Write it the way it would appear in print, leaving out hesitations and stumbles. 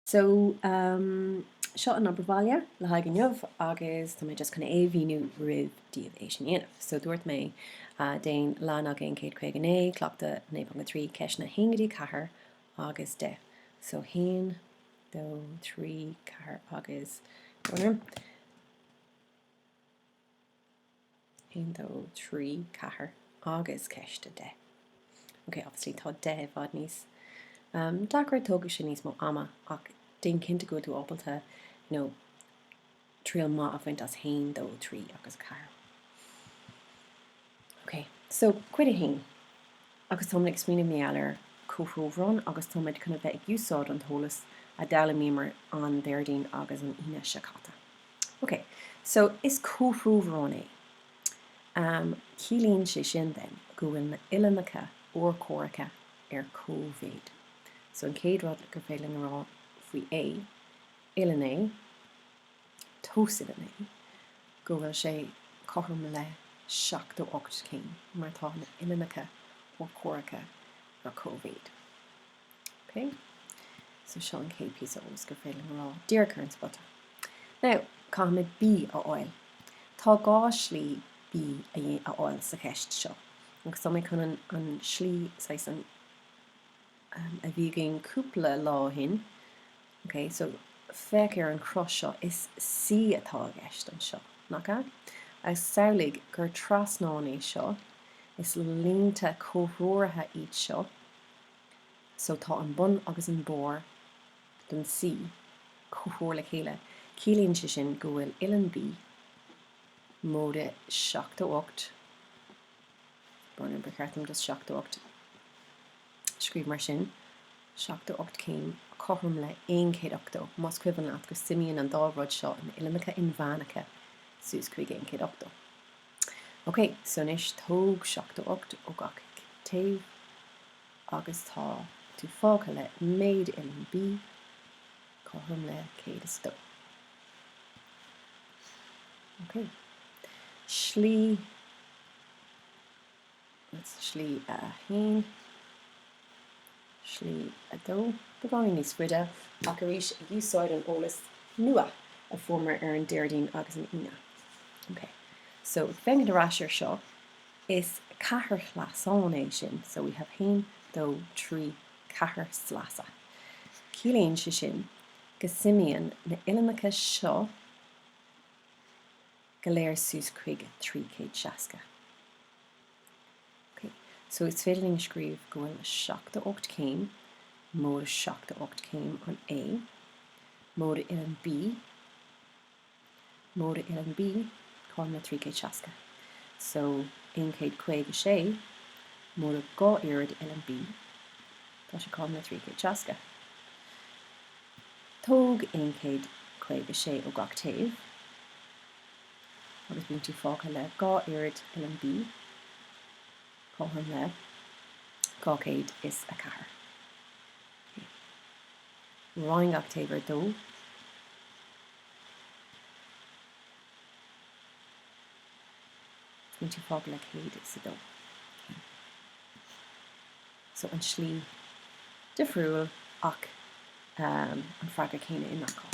So seo an bhaile le haig neamh agus tá just chuna éhíú rih díobh é sin dhéanamh. So dúirt mé déon lán a géon céad chuig an é, clochta 9.3 ceis na hingadí cahar agus de. So 1, 2, 3 cahar agus 1, 2, 3 cahar agus ceiste de. Okay, obviously tá de bhd níos. Dachar tóga sin níos mó ama ach déon cinnte go tú opalta, trial má a bhaint as 1, 2, 3 agus cahar. Okay, so cuid a hain. Agus támid ag smína méallar cóhróhrán agus támid chuna bheith ag úsáid an tólas a dala mímar an Déirdín agus an Céimseata. Okay, so is cóhróhrán é. Cílíonn sé sin den go bhfuil na Ilanacha ó córacha cóvéid. So an céad rud gur féling rá faoi é, Ilan é, tósilan é, go bhfuil sé cothrom le 7-8 céim mar tá na Ilanacha ó córacha cóvéid. Okay? So seo an céad piece os gur féling rá dear current butter. Now, cámid bí a oil. Tá gá slí bí a oil sa cheist seo. Agus tá mé chun an slí san a bhí gin cúpla lá hin. Okay, so feic an cross seo is si atá gceist an seo, nach? Agus saolig gur trasnánaí seo is línta cóhróirithe iad seo. So tá an bun agus an bór don si cóhróir le chéile. Cílíonn sé sin go bhfuil Ilan bí móda 7-8. Born becartam just 7-8. Scríb mar sin 7-8 céim cothrom le 1-8. Más cuiban at go simíonn an dábhráid seo an Ilanacha in bhainacha sús chuig 1-8. Okay, so nis tóg 7-8 ó gach taobh agus tá tú fága le méid Ilan bí cothrom le 1-8. Okay. Slí a 1, slí a 2. Begáin níos fuide ach arís ag úsáid an ólas nua a formar ar an Déirdín agus an Ina. Okay. So fengad a rasir seo is Ceathairsleasáin é sin. So we have 1, 2, 3 Ceathairsleasa. Cílíonn sé sin go simíonn na Ilanacha seo go léir sús chuig 360. Okay. So is féidirling scríb go bhfuil 7-8 céim, móda 7-8 céim an A, móda Ilan bí, chum na 360. So 1-5 móda 2 irid Ilan bí, tá sé chum na 360. Tóg 1-5 ó gach taobh, agus bíonn tú fága le 2 irid Ilan bí, cothrom le 2 is a cahar. Ráing gach taobh ar 2. Bíonn tú fága le 1 is a 2. So an slí difriúil ach an freagra chéine in nach